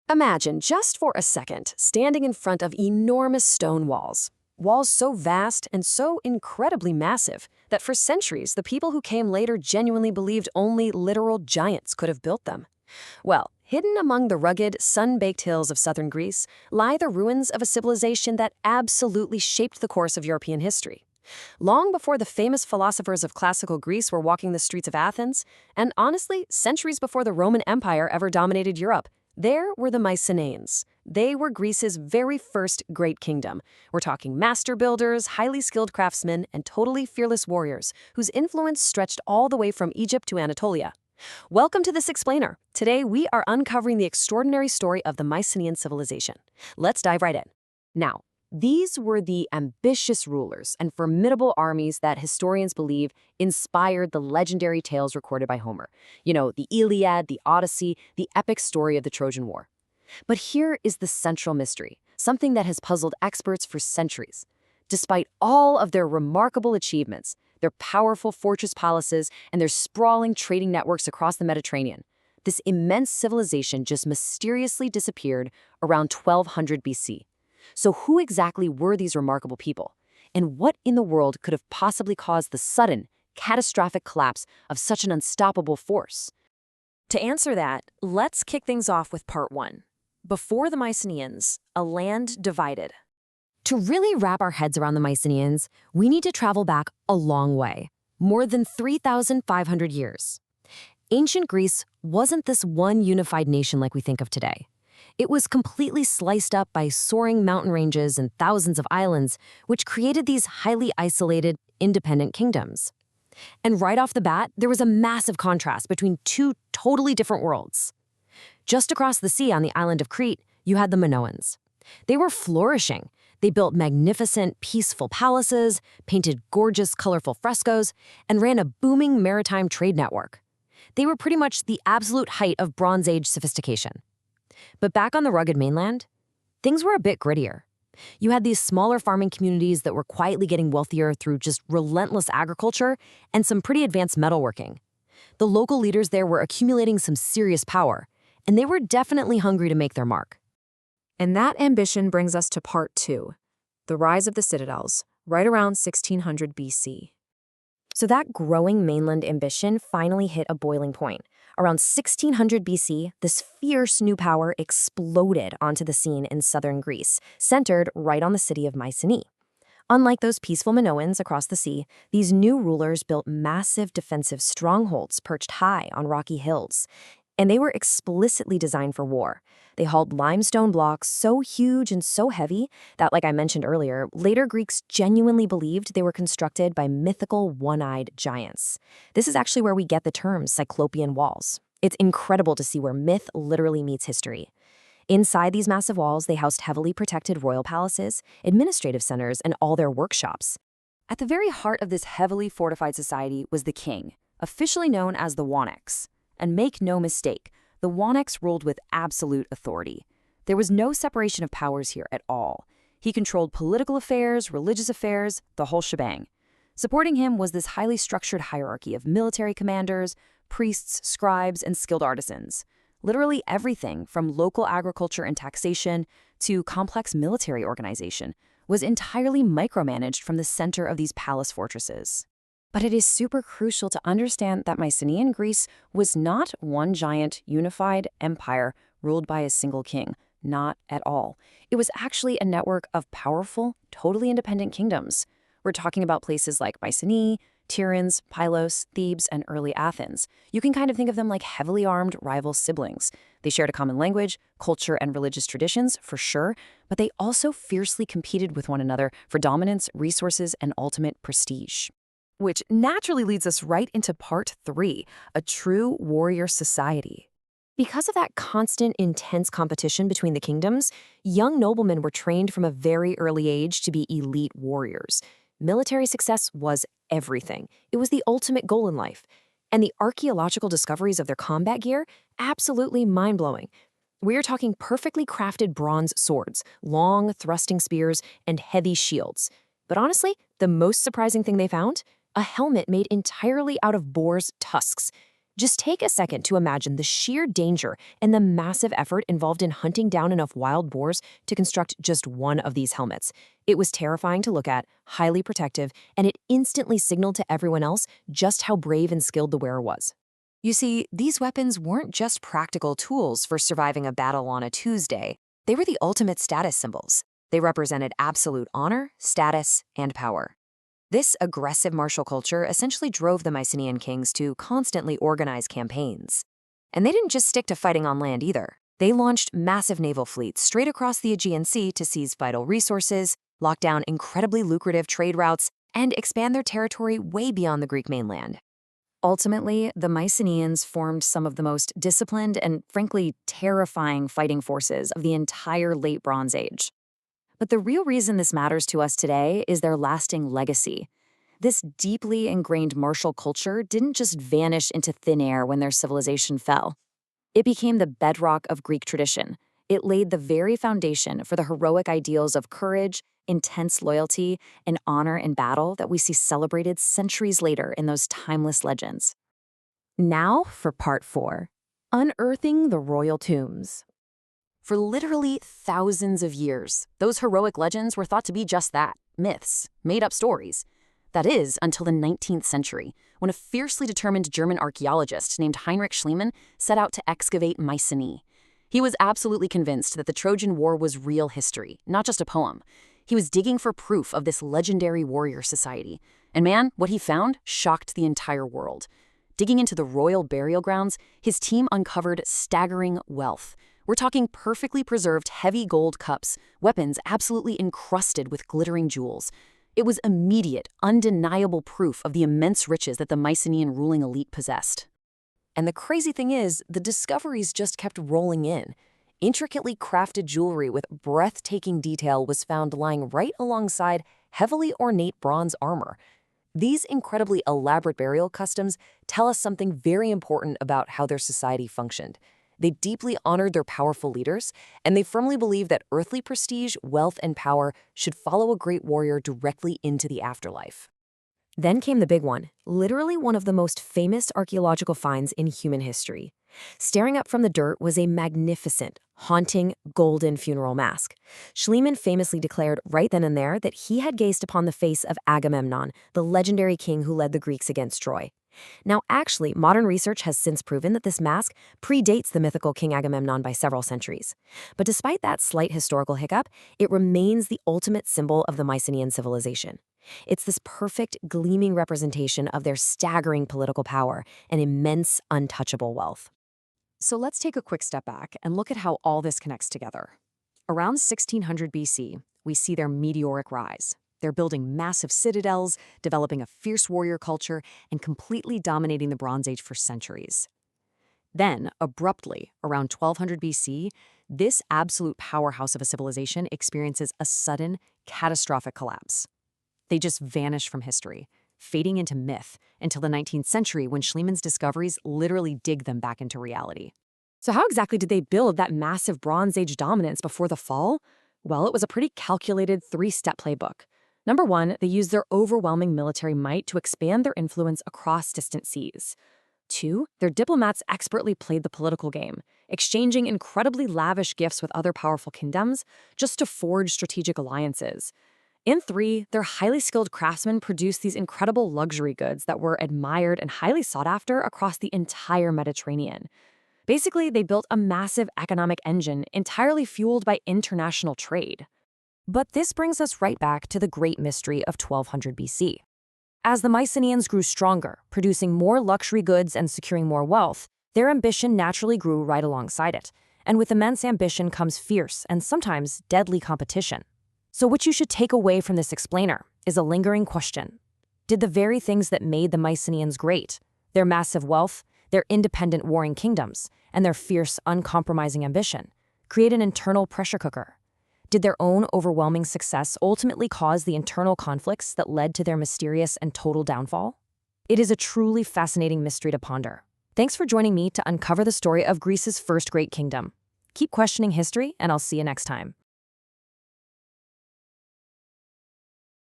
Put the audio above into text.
Imagine, just for a second, standing in front of enormous stone walls. Walls so vast and so incredibly massive that for centuries the people who came later genuinely believed only literal giants could have built them. Well, hidden among the rugged, sun-baked hills of southern Greece lie the ruins of a civilization that absolutely shaped the course of European history. Long before the famous philosophers of classical Greece were walking the streets of Athens, and honestly, centuries before the Roman Empire ever dominated Europe, there were the Mycenaeans. They were Greece's very first great kingdom. We're talking master builders, highly skilled craftsmen, and totally fearless warriors whose influence stretched all the way from Egypt to Anatolia. Welcome to This Explainer. Today, we are uncovering the extraordinary story of the Mycenaean Civilization. Let's dive right in. Now, these were the ambitious rulers and formidable armies that historians believe inspired the legendary tales recorded by Homer. You know, the Iliad, the Odyssey, the epic story of the Trojan War. But here is the central mystery, something that has puzzled experts for centuries. Despite all of their remarkable achievements, their powerful fortress palaces, and their sprawling trading networks across the Mediterranean, this immense civilization just mysteriously disappeared around 1200 BC. So who exactly were these remarkable people? And what in the world could have possibly caused the sudden, catastrophic collapse of such an unstoppable force? To answer that, let's kick things off with part one. Before the Mycenaeans, a land divided. To really wrap our heads around the Mycenaeans, we need to travel back a long way, more than 3,500 years. Ancient Greece wasn't this one unified nation like we think of today. It was completely sliced up by soaring mountain ranges and thousands of islands, which created these highly isolated, independent kingdoms. And right off the bat, there was a massive contrast between two totally different worlds. Just across the sea on the island of Crete, you had the Minoans. They were flourishing. They built magnificent, peaceful palaces, painted gorgeous, colorful frescoes, and ran a booming maritime trade network. They were pretty much the absolute height of Bronze Age sophistication. But back on the rugged mainland, things were a bit grittier. You had these smaller farming communities that were quietly getting wealthier through just relentless agriculture and some pretty advanced metalworking. The local leaders there were accumulating some serious power, and they were definitely hungry to make their mark. And that ambition brings us to part two, the rise of the citadels, right around 1600 BC. So that growing mainland ambition finally hit a boiling point. Around 1600 BC, this fierce new power exploded onto the scene in southern Greece, centered right on the city of Mycenae. Unlike those peaceful Minoans across the sea, these new rulers built massive defensive strongholds perched high on rocky hills. And they were explicitly designed for war. They hauled limestone blocks so huge and so heavy that, like I mentioned earlier, later Greeks genuinely believed they were constructed by mythical one-eyed giants. This is actually where we get the term Cyclopean walls. It's incredible to see where myth literally meets history. Inside these massive walls, they housed heavily protected royal palaces, administrative centers, and all their workshops. At the very heart of this heavily fortified society was the king, officially known as the Wanax. And make no mistake, the Wanax ruled with absolute authority. There was no separation of powers here at all. He controlled political affairs, religious affairs, the whole shebang. Supporting him was this highly structured hierarchy of military commanders, priests, scribes, and skilled artisans. Literally everything from local agriculture and taxation to complex military organization was entirely micromanaged from the center of these palace fortresses. But it is super crucial to understand that Mycenaean Greece was not one giant, unified empire ruled by a single king. Not at all. It was actually a network of powerful, totally independent kingdoms. We're talking about places like Mycenae, Tiryns, Pylos, Thebes, and early Athens. You can kind of think of them like heavily armed rival siblings. They shared a common language, culture, and religious traditions, for sure, but they also fiercely competed with one another for dominance, resources, and ultimate prestige. Which naturally leads us right into part three, a true warrior society. Because of that constant, intense competition between the kingdoms, young noblemen were trained from a very early age to be elite warriors. Military success was everything. It was the ultimate goal in life. And the archaeological discoveries of their combat gear, absolutely mind-blowing. We are talking perfectly crafted bronze swords, long, thrusting spears, and heavy shields. But honestly, the most surprising thing they found? A helmet made entirely out of boar's tusks. Just take a second to imagine the sheer danger and the massive effort involved in hunting down enough wild boars to construct just one of these helmets. It was terrifying to look at, highly protective, and it instantly signaled to everyone else just how brave and skilled the wearer was. You see, these weapons weren't just practical tools for surviving a battle on a Tuesday. They were the ultimate status symbols. They represented absolute honor, status, and power. This aggressive martial culture essentially drove the Mycenaean kings to constantly organize campaigns. And they didn't just stick to fighting on land either. They launched massive naval fleets straight across the Aegean Sea to seize vital resources, lock down incredibly lucrative trade routes, and expand their territory way beyond the Greek mainland. Ultimately, the Mycenaeans formed some of the most disciplined and, frankly, terrifying fighting forces of the entire Late Bronze Age. But the real reason this matters to us today is their lasting legacy. This deeply ingrained martial culture didn't just vanish into thin air when their civilization fell. It became the bedrock of Greek tradition. It laid the very foundation for the heroic ideals of courage, intense loyalty, and honor in battle that we see celebrated centuries later in those timeless legends. Now for part 4, Unearthing the Royal Tombs. For literally thousands of years, those heroic legends were thought to be just that, myths, made-up stories. That is, until the 19th century, when a fiercely determined German archaeologist named Heinrich Schliemann set out to excavate Mycenae. He was absolutely convinced that the Trojan War was real history, not just a poem. He was digging for proof of this legendary warrior society. And man, what he found shocked the entire world. Digging into the royal burial grounds, his team uncovered staggering wealth. We're talking perfectly preserved heavy gold cups, weapons absolutely encrusted with glittering jewels. It was immediate, undeniable proof of the immense riches that the Mycenaean ruling elite possessed. And the crazy thing is, the discoveries just kept rolling in. Intricately crafted jewelry with breathtaking detail was found lying right alongside heavily ornate bronze armor. These incredibly elaborate burial customs tell us something very important about how their society functioned. They deeply honored their powerful leaders, and they firmly believed that earthly prestige, wealth, and power should follow a great warrior directly into the afterlife. Then came the big one, literally one of the most famous archaeological finds in human history. Staring up from the dirt was a magnificent, haunting, golden funeral mask. Schliemann famously declared right then and there that he had gazed upon the face of Agamemnon, the legendary king who led the Greeks against Troy. Now, actually, modern research has since proven that this mask predates the mythical King Agamemnon by several centuries. But despite that slight historical hiccup, it remains the ultimate symbol of the Mycenaean civilization. It's this perfect, gleaming representation of their staggering political power and immense, untouchable wealth. So let's take a quick step back and look at how all this connects together. Around 1600 BC, we see their meteoric rise. They're building massive citadels, developing a fierce warrior culture, and completely dominating the Bronze Age for centuries. Then, abruptly, around 1200 BC, this absolute powerhouse of a civilization experiences a sudden, catastrophic collapse. They just vanish from history, fading into myth until the 19th century when Schliemann's discoveries literally dig them back into reality. So how exactly did they build that massive Bronze Age dominance before the fall? Well, it was a pretty calculated 3-step playbook. Number 1, they used their overwhelming military might to expand their influence across distant seas. 2, their diplomats expertly played the political game, exchanging incredibly lavish gifts with other powerful kingdoms just to forge strategic alliances. And 3, their highly skilled craftsmen produced these incredible luxury goods that were admired and highly sought after across the entire Mediterranean. Basically, they built a massive economic engine entirely fueled by international trade. But this brings us right back to the great mystery of 1200 BC. As the Mycenaeans grew stronger, producing more luxury goods and securing more wealth, their ambition naturally grew right alongside it. And with immense ambition comes fierce and sometimes deadly competition. So what you should take away from this explainer is a lingering question. Did the very things that made the Mycenaeans great, their massive wealth, their independent warring kingdoms, and their fierce, uncompromising ambition, create an internal pressure cooker? Did their own overwhelming success ultimately cause the internal conflicts that led to their mysterious and total downfall? It is a truly fascinating mystery to ponder. Thanks for joining me to uncover the story of Greece's first great kingdom. Keep questioning history, and I'll see you next time.